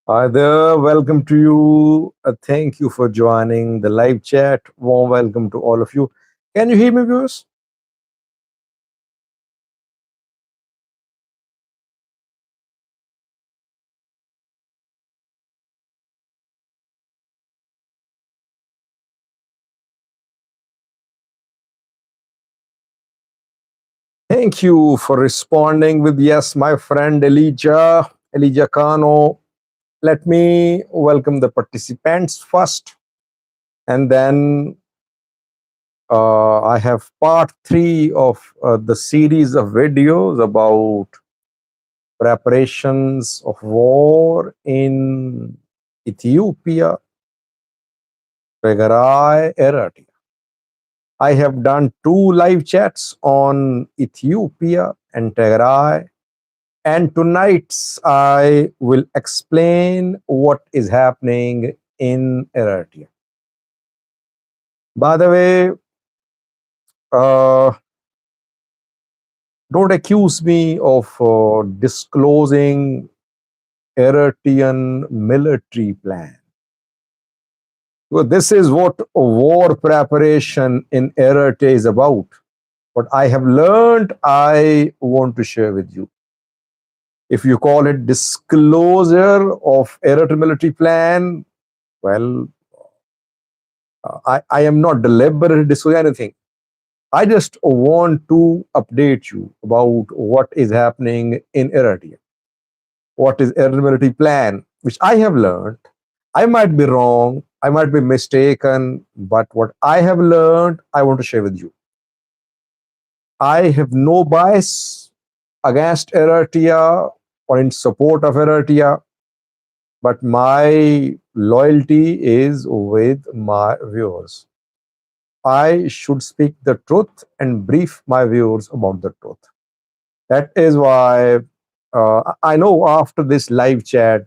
Hi there, welcome to you. Thank you for joining the live chat. Warm welcome to all of you. Can you hear me, viewers? Thank you for responding with yes, my friend Elijah Kano. Let me welcome the participants first, and then I have part three of the series of videos about preparations of war in Ethiopia, Tigray, Eritrea. I have done two live chats on Ethiopia and Tigray, and tonight I will explain what is happening in Eritrea. By the way, uh, don't accuse me of disclosing Eritrean military plan. Well, this is what war preparation in Eritrea is about. What I have learned, I want to share with you. If you call it disclosure of Eritrean military plan, well, I am not deliberately disclosing anything. I just want to update you about what is happening in Eritrea. What is Eritrean military plan, which I have learned. I might be wrong, I might be mistaken, but what I have learned, I want to share with you. I have no bias against Eritrea or in support of Eritrea, but my loyalty is with my viewers. I should speak the truth and brief my viewers about the truth. That is why I know after this live chat,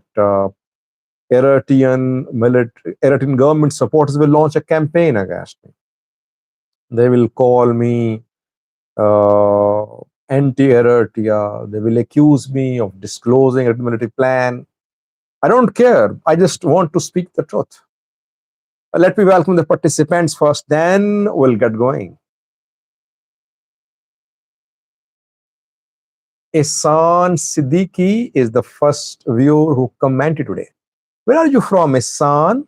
Eritrean government supporters will launch a campaign against me. They will call me uh, anti-Eritrea. They will accuse me of disclosing a military plan. I don't care. I just want to speak the truth. Let me welcome the participants first, then we'll get going. Ihsan Siddiqui is the first viewer who commented today. Where are you from, Ihsan?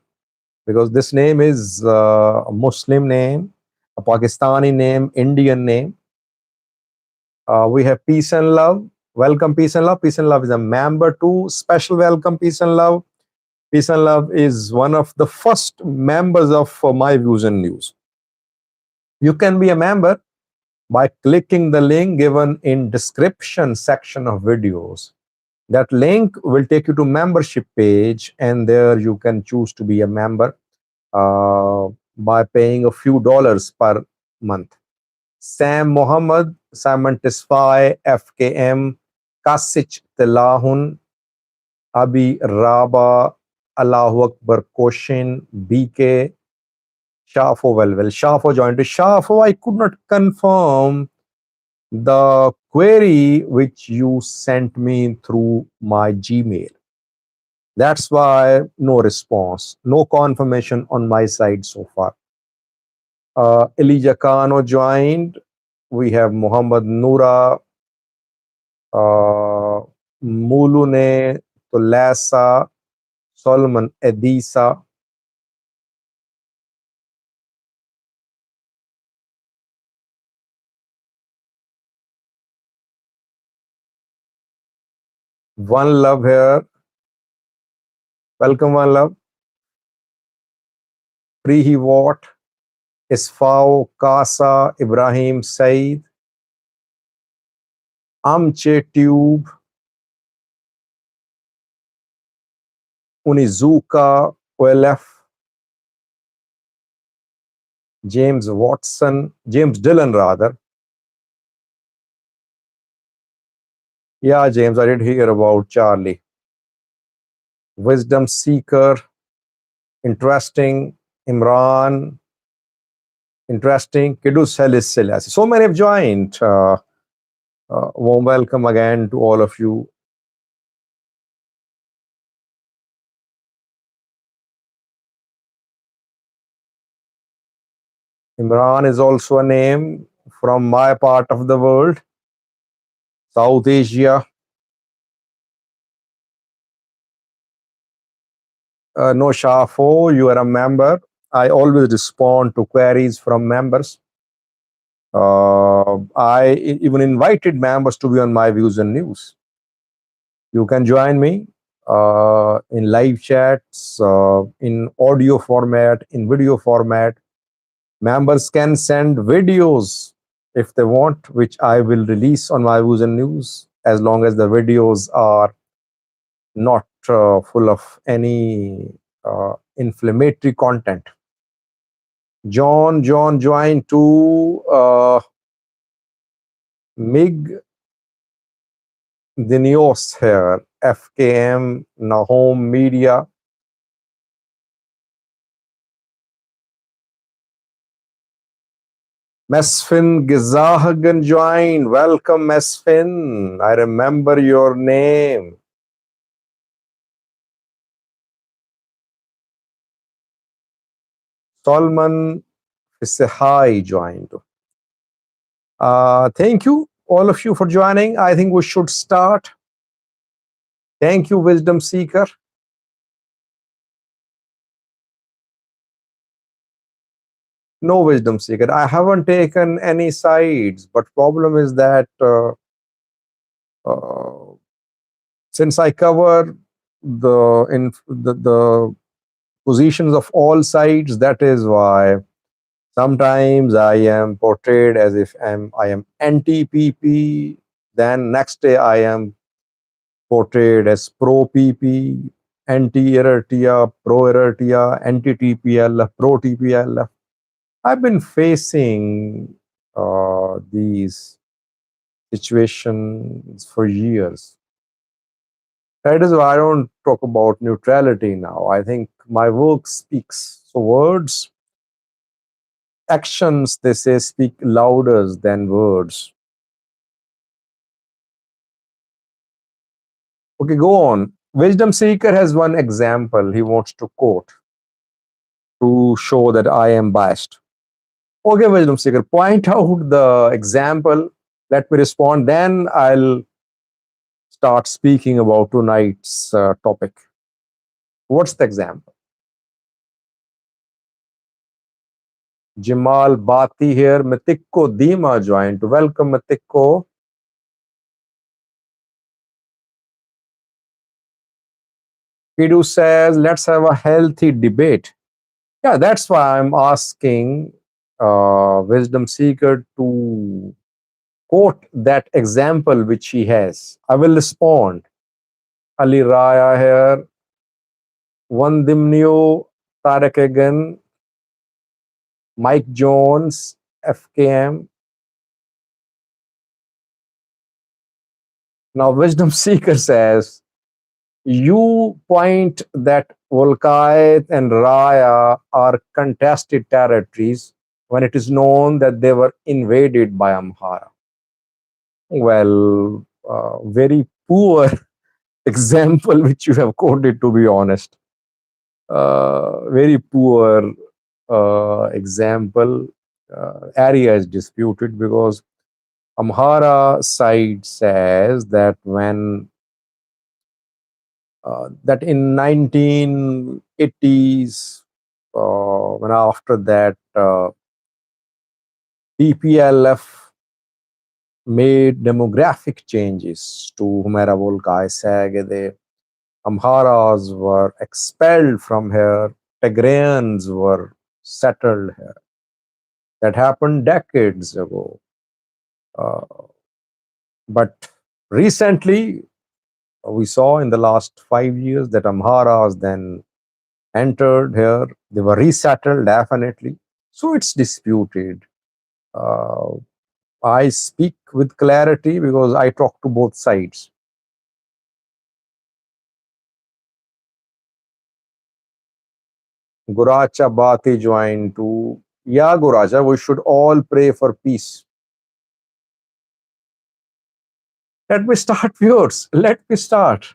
Because this name is a Muslim name, a Pakistani name, Indian name. We have Peace and Love. Welcome, Peace and Love. Peace and Love is a member too. Special welcome, Peace and Love. Peace and Love is one of the first members of My Views and News. You can be a member by clicking the link given in description section of videos. That link will take you to membership page, and there you can choose to be a member by paying a few dollars per month. Sam Mohammed, Simon Tisfai, FKM, Kasich Telahun, Abi Raba, Allahu Akbar Koshin, BK, Shafo. Well, Shafo joined. Shafo, I could not confirm the query which you sent me through my Gmail. That's why no response, no confirmation on my side so far. Elijah Kano joined. We have Muhammad Noura, uh, Mulune Tulasa, Solomon Edisa. One Love here. Welcome, One Love. Prihi Watt, Isfao, Kasa, Ibrahim Said, Amche Tube, Unizuka, OLF, James Watson, James Dillon rather. Yeah, James, I did hear about Charlie. Wisdom Seeker, interesting. Imran, interesting. Kidus Helis Selassie. So many have joined. Warm welcome again to all of you. Imran is also a name from my part of the world, South Asia. No Shafo, you are a member. I always respond to queries from members. I even invited members to be on my views and news. You can join me in live chats, in audio format, in video format. Members can send videos if they want, which I will release on my views and news, as long as the videos are not full of any inflammatory content. John joined to Mig Dinios here, FKM, Nahom Media. Mesfin Gizahagan joined. Welcome, Mesfin. I remember your name. Solomon Fisehai joined. Thank you, all of you, for joining. I think we should start. Thank you, Wisdom Seeker. No, Wisdom Seeker. I haven't taken any sides, but problem is that uh, since I cover the positions of all sides, that is why sometimes I am portrayed as if I am anti-PP. Then next day I am portrayed as pro-PP, anti-Eritrea, pro-Eritrea, anti-TPLF, pro-TPLF. I've been facing these situations for years. That is why I don't talk about neutrality now. I think my work speaks. So words, actions, they say, speak louder than words. Okay, go on. Wisdom Seeker has one example he wants to quote to show that I am biased. Okay, Wisdom Seeker, point out the example. Let me respond. Then I'll start speaking about tonight's topic. What's the example? Jamal Bati here. Matikko Dima joined. Welcome, Matikko. Kidu says, let's have a healthy debate. Yeah, that's why I'm asking Wisdom Seeker to quote that example which he has. I will respond. Ali Raya here. Wandimnio Tarakegan. Mike Jones, FKM. Now, Wisdom Seeker says, you point that Volkait and Raya are contested territories when it is known that they were invaded by Amhara. Well, very poor example which you have quoted, to be honest. Very poor example. Area is disputed because Amhara side says that that in 1980s, when after that TPLF made demographic changes to Humera Volkai Sagede, Amharas were expelled from here, Tigrayans were settled here. That happened decades ago. But recently, we saw in the last 5 years that Amharas then entered here. They were resettled, definitely. So it's disputed. Uh, I speak with clarity because I talk to both sides. Guracha Bati joined to, yeah, Guracha, we should all pray for peace. Let me start, viewers. Let me start.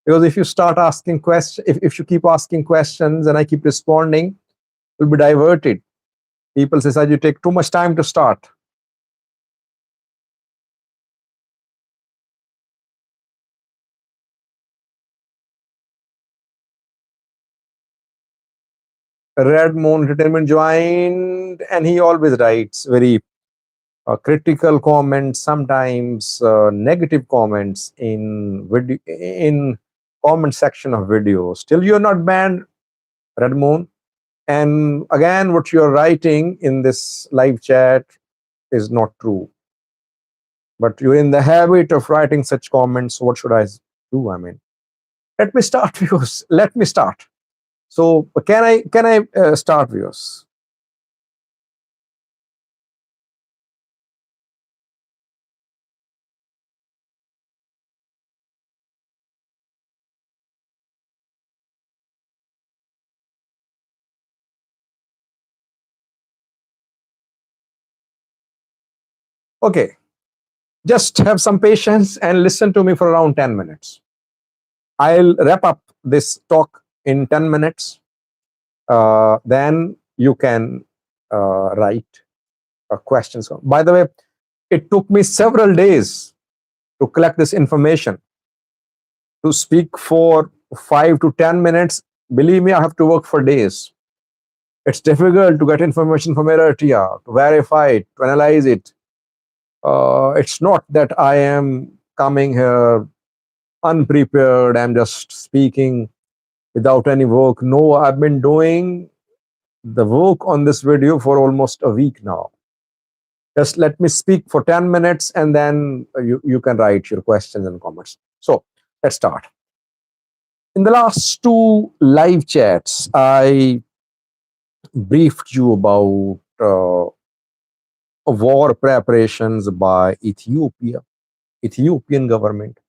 Because if you start asking questions, if you keep asking questions and I keep responding, we'll be diverted. People say, "Sir, you take too much time to start." Red Moon Entertainment joined, and he always writes very critical comments, sometimes negative comments in comment section of videos. Still, you're not banned, Red Moon. And again, what you're writing in this live chat is not true. But you're in the habit of writing such comments. What should I do? I mean, let me start, viewers. Let me start. So, can I start, viewers? Okay, just have some patience and listen to me for around 10 minutes. I'll wrap up this talk in 10 minutes. Then you can write questions. By the way, it took me several days to collect this information. To speak for 5 to 10 minutes, believe me, I have to work for days. It's difficult to get information from Eritrea, to verify it, to analyze it. It's not that I am coming here unprepared, I'm just speaking without any work. No, I've been doing the work on this video for almost a week now. Just let me speak for 10 minutes and then you can write your questions and comments. So let's start. In the last two live chats, I briefed you about war preparations by Ethiopian government.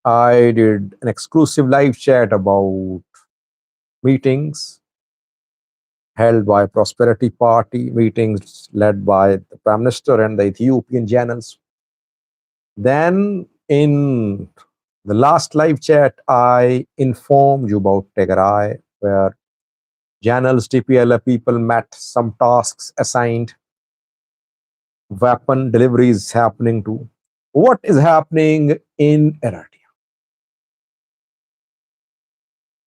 I did an exclusive live chat about meetings held by Prosperity Party, meetings led by the Prime Minister and the Ethiopian generals. Then in the last live chat, I informed you about Tigray, where generals, TPLF people met, some tasks assigned, weapon deliveries happening too. What is happening in Eritrea?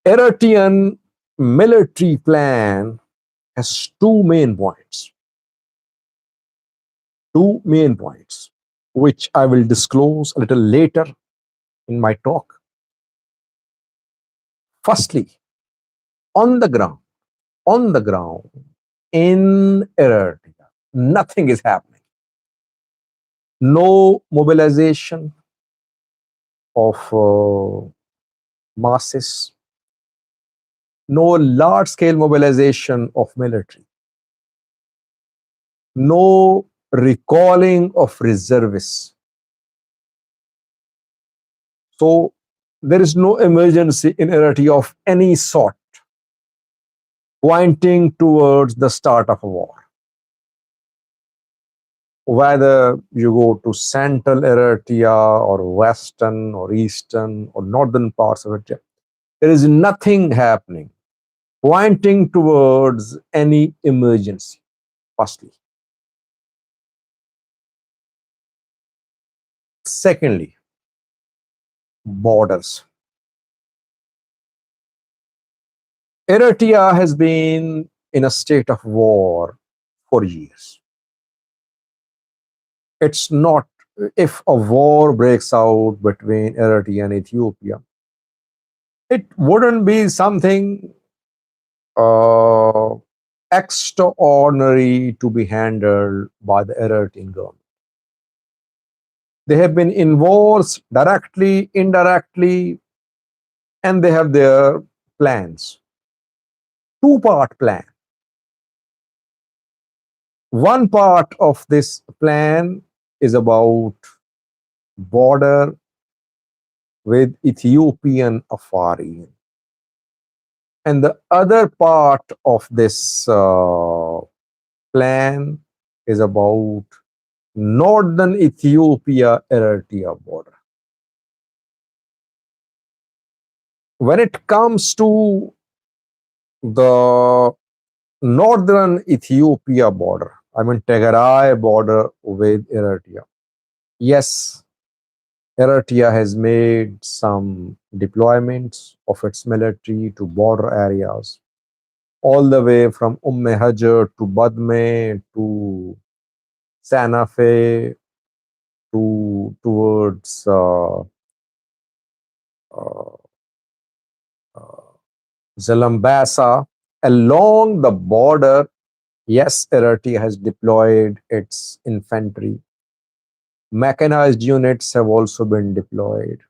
Eritrean military plan has two main points, which I will disclose a little later in my talk. Firstly, on the ground, on the ground in Eritrea, nothing is happening. No mobilization of masses, no large scale mobilization of military, no recalling of reservists. So there is no emergency in Eritrea of any sort pointing towards the start of a war. Whether you go to central Eritrea or western or eastern or northern parts of Eritrea, there is nothing happening pointing towards any emergency, firstly. Secondly, borders. Eritrea has been in a state of war for years. It's not, if a war breaks out between Eritrea and Ethiopia, it wouldn't be something uh, extraordinary to be handled by the Eritrean government. They have been in wars directly, indirectly, and they have their plans. Two-part plan. One part of this plan is about border with Ethiopian Afar. And the other part of this plan is about northern Ethiopia Eritrea border. When it comes to the northern Ethiopia border, I mean Tigray border with Eritrea. Yes, Eritrea has made some deployments of its military to border areas, all the way from Hajar to Badme to Santa Fe to towards uh, uh, Zalambasa. Along the border, yes, Eritrea has deployed its infantry. Mechanized units have also been deployed.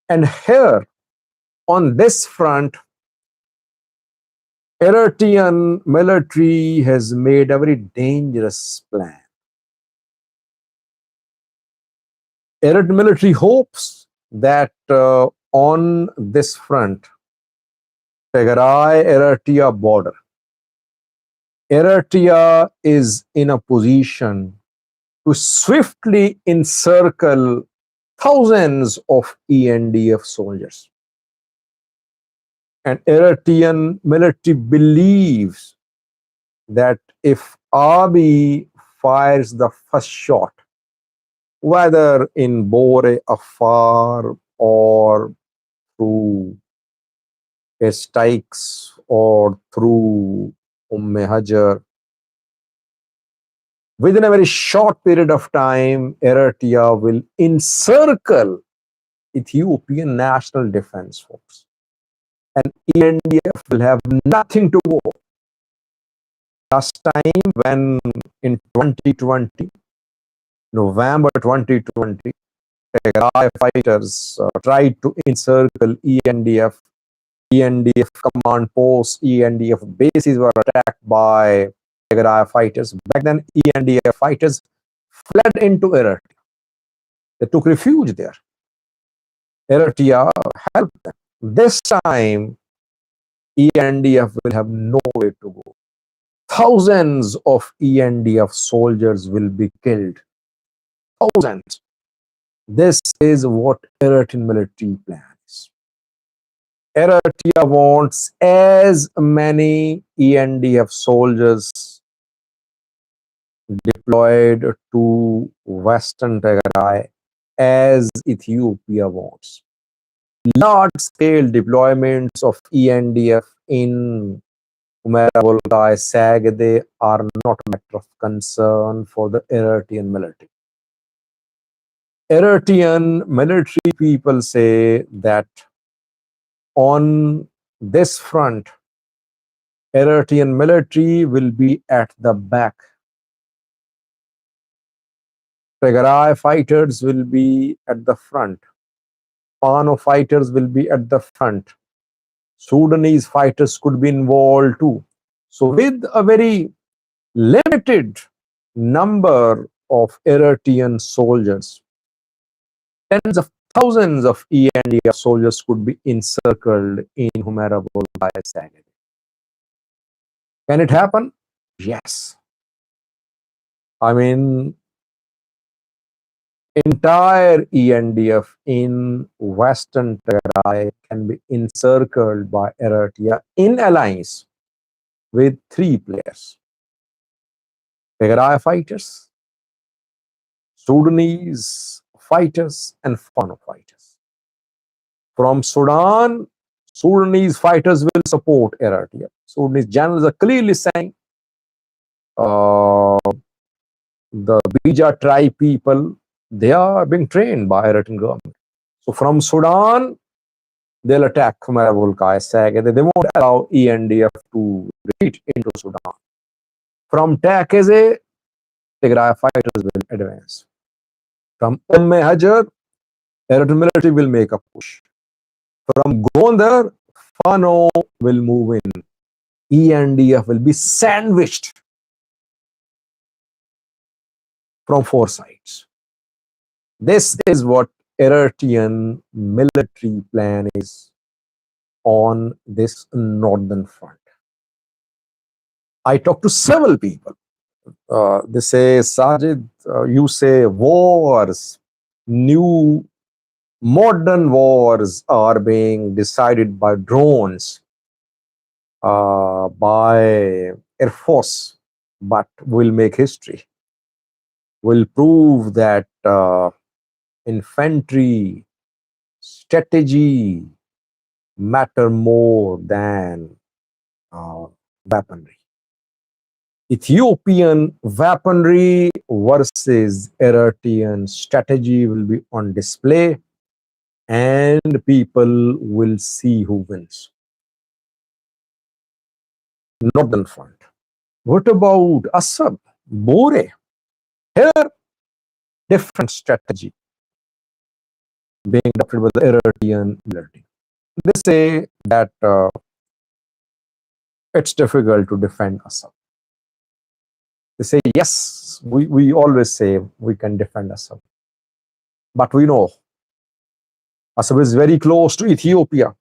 And here, on this front, Eritrean military has made a very dangerous plan. Eritrean military hopes that on this front, Tigray-Eritrea border, Eritrea is in a position to swiftly encircle thousands of ENDF soldiers. And Eritrean military believes that if Abiy fires the first shot, whether in Bore Afar or through strikes or through Hajar, within a very short period of time, Eritrea will encircle Ethiopian National Defense Force. And ENDF will have nothing to go. Last time when in 2020, November 2020, Tigray fighters tried to encircle ENDF. ENDF command posts, ENDF bases were attacked by Tigray fighters. Back then, ENDF fighters fled into Eritrea. They took refuge there. Eritrea helped them. This time, ENDF will have nowhere to go. Thousands of ENDF soldiers will be killed. Thousands. This is what Eritrean military plans. Eritrea wants as many ENDF soldiers deployed to Western Tigray as Ethiopia wants. Large-scale deployments of ENDF in Humera, Volgai, Sagade are not a matter of concern for the Eritrean military. Eritrean military people say that on this front, Eritrean military will be at the back. Tigray fighters will be at the front. Fano fighters will be at the front. Sudanese fighters could be involved too. So with a very limited number of Eritrean soldiers, tens of thousands of ENDF soldiers could be encircled in Humera by Sagade. Can it happen? Yes. I mean, entire ENDF in Western Tigray can be encircled by Eritrea in alliance with three players: Tigray fighters, Sudanese fighters, and Fano fighters. From Sudan, Sudanese fighters will support Eritrea. Sudanese generals are clearly saying the Bija tribe people, they are being trained by Eritrean government. So from Sudan, they'll attack Humera Volkai Sag, and they won't allow ENDF to retreat into Sudan. From Takeze, Tigray fighters will advance. From Hajar, Eritrean military will make a push. From Gondar, Fano will move in. ENDF will be sandwiched from four sides. This is what Eritrean military plan is on this northern front. I talked to several people. They say, Sajid, you say wars, new modern wars are being decided by drones. by Air Force, but will make history, will prove that infantry strategy matter more than uh, weaponry. Ethiopian weaponry versus Eritrean strategy will be on display, and people will see who wins. Northern Front. What about Assab, Bore? Here, different strategy being adopted by the Eritrean military. They say that it's difficult to defend Assab. They say, yes, we always say we can defend Assab. But we know Assab is very close to Ethiopia.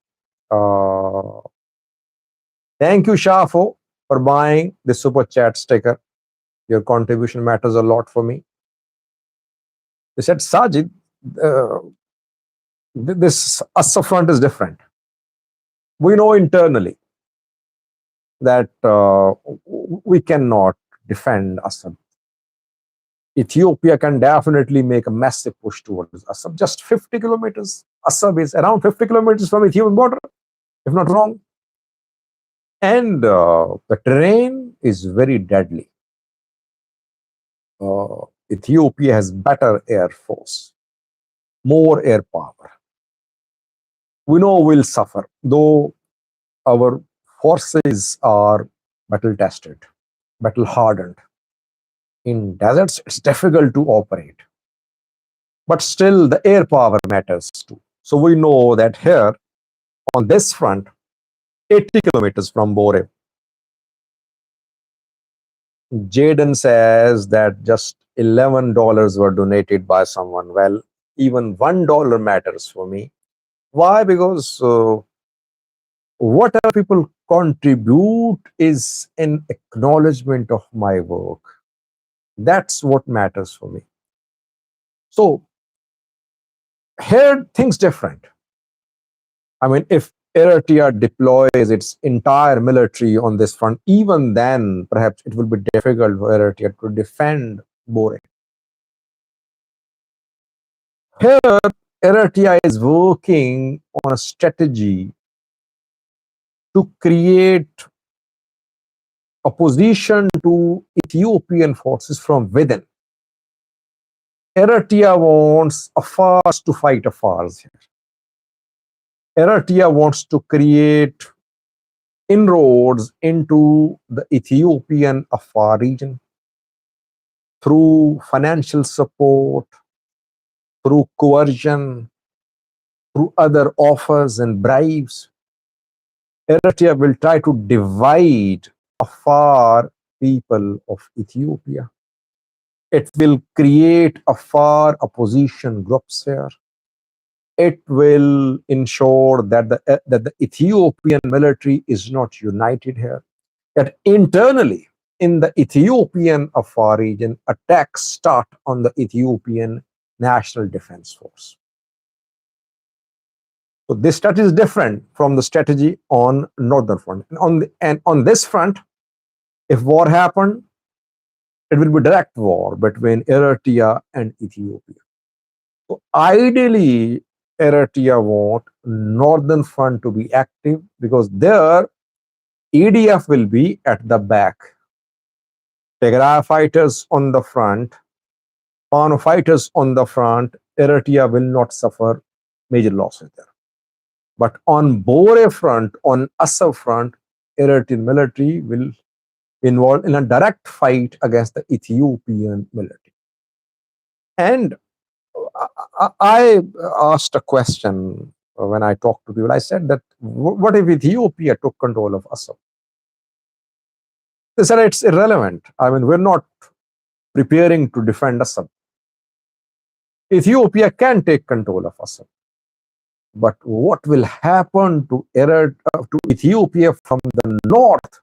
Uh, Thank you, Shafo, for buying the super chat sticker. Your contribution matters a lot for me. They said, Sajid, uh, this Assab front is different. We know internally that we cannot defend Assab. Ethiopia can definitely make a massive push towards Assab. Just 50 kilometers. Assab is around 50 kilometers from Ethiopian border, if not wrong. And the terrain is very deadly. Ethiopia has better air force, more air power. We know we'll suffer, though our forces are battle tested, battle hardened. In deserts, it's difficult to operate. But still, the air power matters too. So we know that here, on this front, 80 kilometers from Bore, Jaden says that just $11 were donated by someone. Well, even $1 matters for me. Why? Because whatever people contribute is an acknowledgement of my work. That's what matters for me. So here, things different. I mean, if Eritrea deploys its entire military on this front, even then, perhaps it will be difficult for Eritrea to defend Bore. Here, Eritrea is working on a strategy to create opposition to Ethiopian forces from within. Eritrea wants Afars to fight Afars here. Eritrea wants to create inroads into the Ethiopian Afar region through financial support, through coercion, through other offers and bribes. Eritrea will try to divide Afar people of Ethiopia. It will create Afar opposition groups here. It will ensure that the Ethiopian military is not united here. That internally in the Ethiopian Afar region, attacks start on the Ethiopian National Defense Force. So this strategy is different from the strategy on Northern Front. And on this front, if war happened, it will be direct war between Eritrea and Ethiopia. So ideally, Eritrea want Northern Front to be active because there EDF will be at the back. Tigray fighters on the front, Fano fighters on the front, Eritrea will not suffer major losses there. But on Bore front, on Assab front, Eritrean military will be involved in a direct fight against the Ethiopian military. And I asked a question when I talked to people. I said that, what if Ethiopia took control of Assab? They said it's irrelevant. I mean, we're not preparing to defend Assab. Ethiopia can take control of Assab. But what will happen to Ethiopia from the north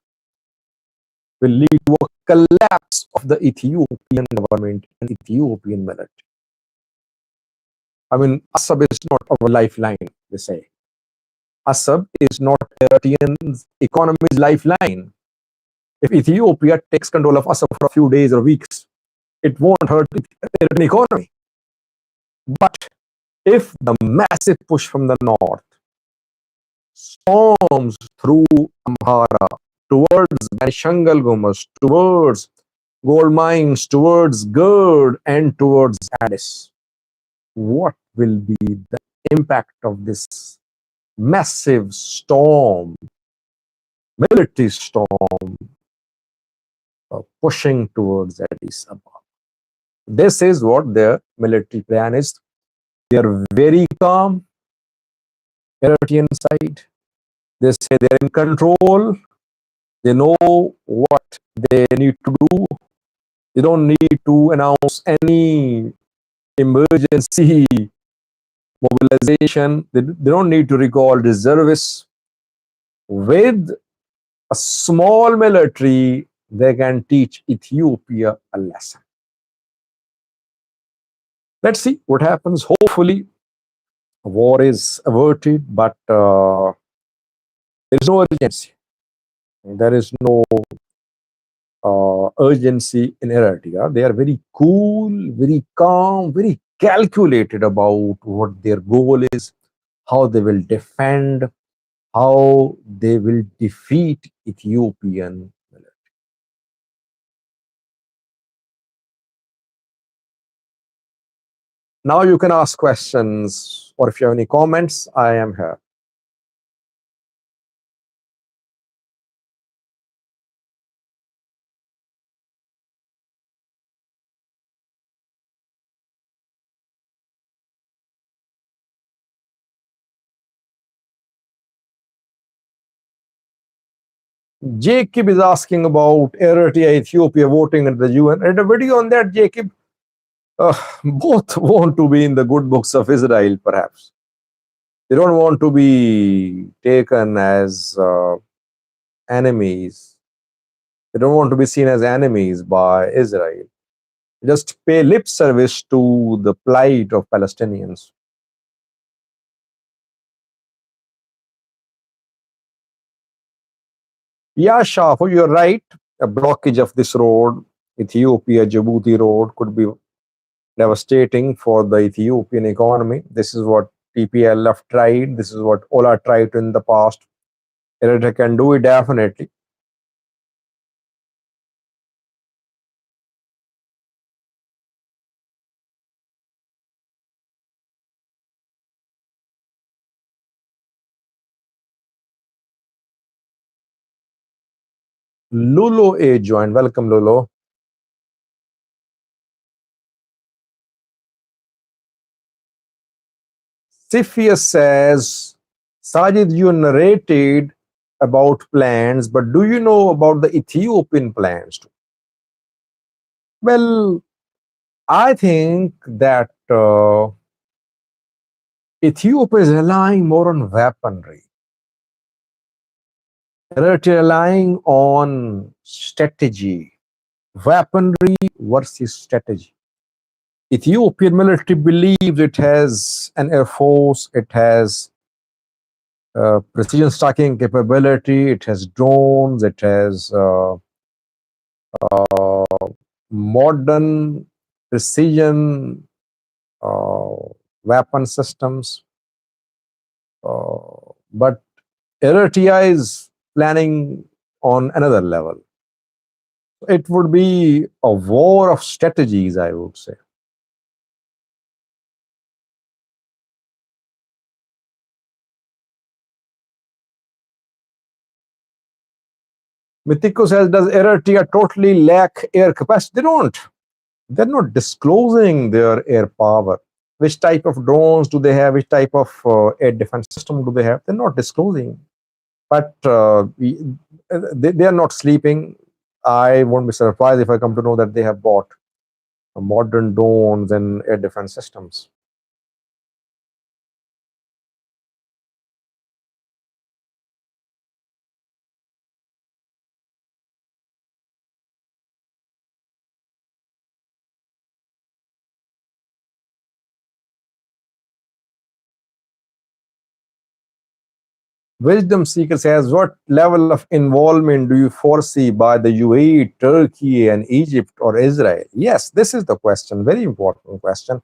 will lead to a collapse of the Ethiopian government and Ethiopian military. I mean, Assab is not our lifeline, they say. Assab is not Eritrean's economy's lifeline. If Ethiopia takes control of Assab for a few days or weeks, it won't hurt the Eritrean economy. But if the massive push from the north storms through Amhara towards Banishangal Gumas, towards gold mines, towards Gerd, and towards Addis, what will be the impact of this massive storm, military storm, pushing towards Addis Ababa? This is what their military plan is. They are very calm, Eritrean side. They say they're in control. They know what they need to do. They don't need to announce any emergency mobilization. They don't need to recall reservists. With a small military, they can teach Ethiopia a lesson. Let's see what happens. Hopefully, war is averted, but there is no urgency. There is no urgency in Eritrea. They are very cool, very calm, very calculated about what their goal is, how they will defend, how they will defeat Ethiopian military. Now you can ask questions, or if you have any comments, I am here. Jacob is asking about Eritrea, Ethiopia voting at the UN. I read a video on that, Jacob. Both want to be in the good books of Israel, perhaps. They don't want to be taken as enemies. They don't want to be seen as enemies by Israel. Just pay lip service to the plight of Palestinians. Yeah, Shafu, you're right. A blockage of this road, Ethiopia Djibouti road, could be devastating for the Ethiopian economy. This is what TPLF tried. This is what Ola tried in the past. Eritrea can do it definitely. Lulo A joined. Welcome, Lulo. Cepheus says, Sajid, you narrated about plans, but do you know about the Ethiopian plans too? Well, I think that Ethiopia is relying more on weaponry. They're relying on strategy, weaponry versus strategy. Ethiopian military believes it has an air force, it has precision strike capability, it has drones, it has modern precision uh, weapon systems. But Eritrea is planning on another level. It would be a war of strategies, I would say. Mithiko says, does Eritrea totally lack air capacity? They don't. They're not disclosing their air power. Which type of drones do they have? Which type of air defense system do they have? They're not disclosing. But they are not sleeping. I won't be surprised if I come to know that they have bought modern drones and air defense systems. Wisdom Seeker says, what level of involvement do you foresee by the UAE, Turkey, and Egypt or Israel? Yes, this is the question, very important question.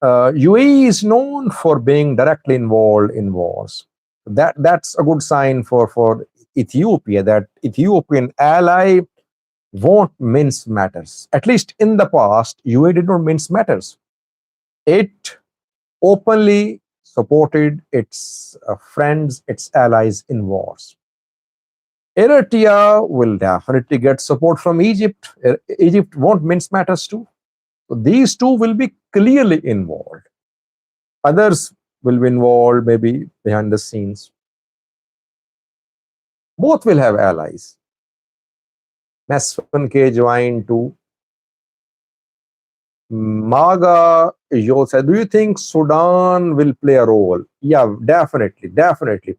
UAE is known for being directly involved in wars. That's a good sign for Ethiopia, that Ethiopian ally won't mince matters. At least in the past, UAE did not mince matters. It openly supported its friends, its allies in wars. Eritrea will definitely get support from Egypt. Egypt won't mince matters too. So these two will be clearly involved. Others will be involved maybe behind the scenes. Both will have allies. Nasfan K joined to Maga Yo said, do you think Sudan will play a role? Yeah, definitely, definitely.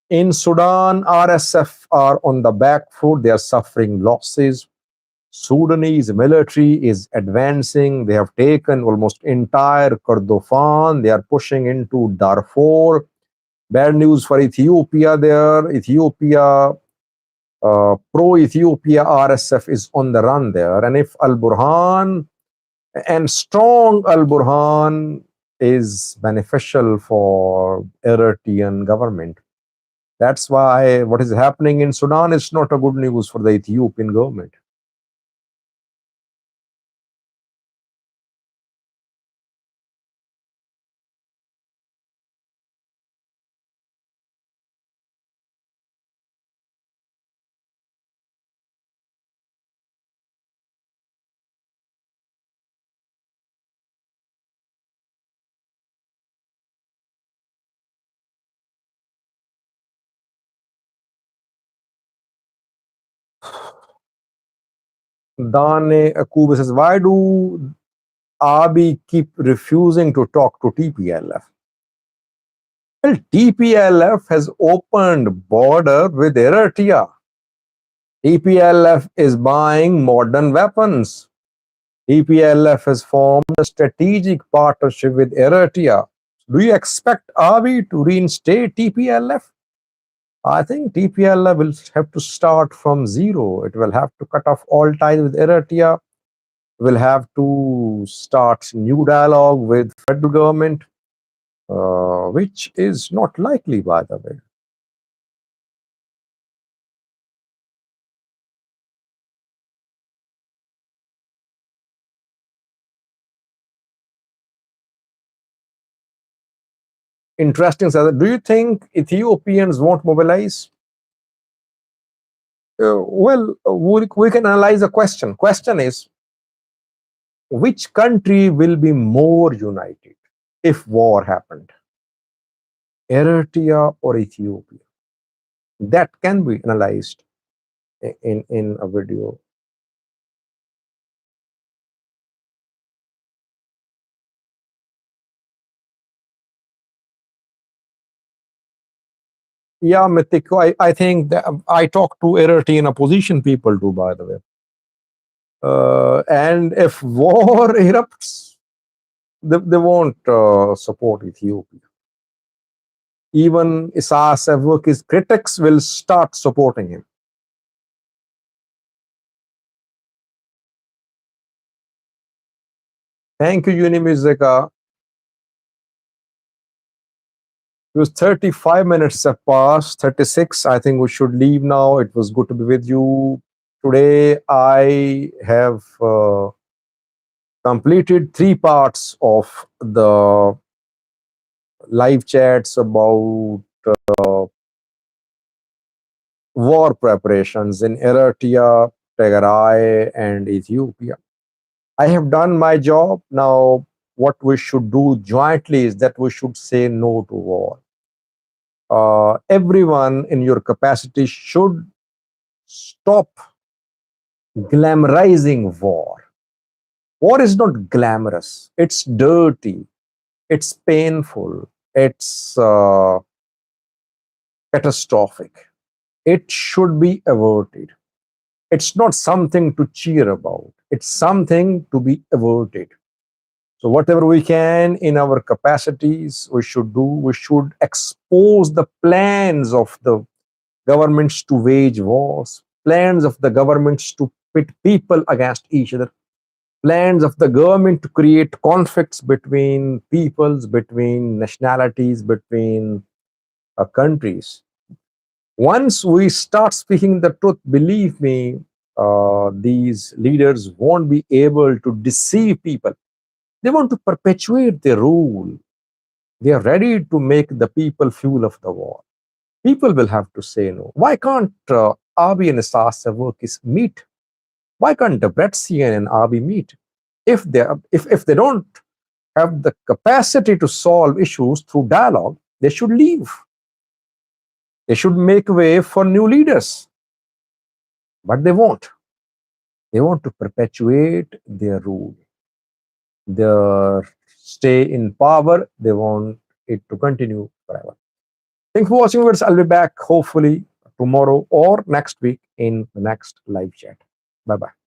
In Sudan, RSF are on the back foot. They are suffering losses. Sudanese military is advancing. They have taken almost entire Kordofan. They are pushing into Darfur. Bad news for Ethiopia there. Ethiopia, pro-Ethiopia RSF is on the run there. And if Al-Burhan, and strong Al-Burhan is beneficial for Eritrean government. That's why what is happening in Sudan is not a good news for the Ethiopian government. Dane Akube says, why do Abiy keep refusing to talk to TPLF? Well, TPLF has opened border with Eritrea. TPLF is buying modern weapons. TPLF has formed a strategic partnership with Eritrea. Do you expect Abiy to reinstate TPLF? I think TPLF will have to start from zero. It will have to cut off all ties with Eritrea. Will have to start new dialogue with federal government, which is not likely, by the way. Interesting. Do you think Ethiopians won't mobilize? We can analyze the question. Question is, which country will be more united if war happened? Eritrea or Ethiopia? That can be analyzed in a video. Yeah, Mitiko, I think that I talk to Eritrean opposition people too, by the way. And if war erupts, they won't support Ethiopia. Even Isaias Afwerki's critics will start supporting him. Thank you, Unimuzika. It was 35 minutes have passed, 36. I think we should leave now. It was good to be with you. Today, I have completed 3 parts of the live chats about war preparations in Eritrea, Tigray, and Ethiopia. I have done my job. Now, what we should do jointly is that we should say no to war. Everyone in your capacity should stop glamorizing war. War is not glamorous. It's dirty. It's painful. It's catastrophic. It should be averted. It's not something to cheer about. It's something to be averted. So, whatever we can in our capacities, we should do. We should expose the plans of the governments to wage wars, plans of the governments to pit people against each other, plans of the government to create conflicts between peoples, between nationalities, between countries. Once we start speaking the truth, believe me, these leaders won't be able to deceive people. They want to perpetuate their rule. They are ready to make the people fuel of the war. People will have to say no. Why can't Abiy and Sasa work is meet? Why can't the Bretsian and Abiy meet? If they don't have the capacity to solve issues through dialogue, they should leave. They should make way for new leaders. But they won't. They want to perpetuate their rule, their stay in power. They want it to continue forever. Thanks for watching, viewers. I'll be back hopefully tomorrow or next week in the next live chat. Bye bye.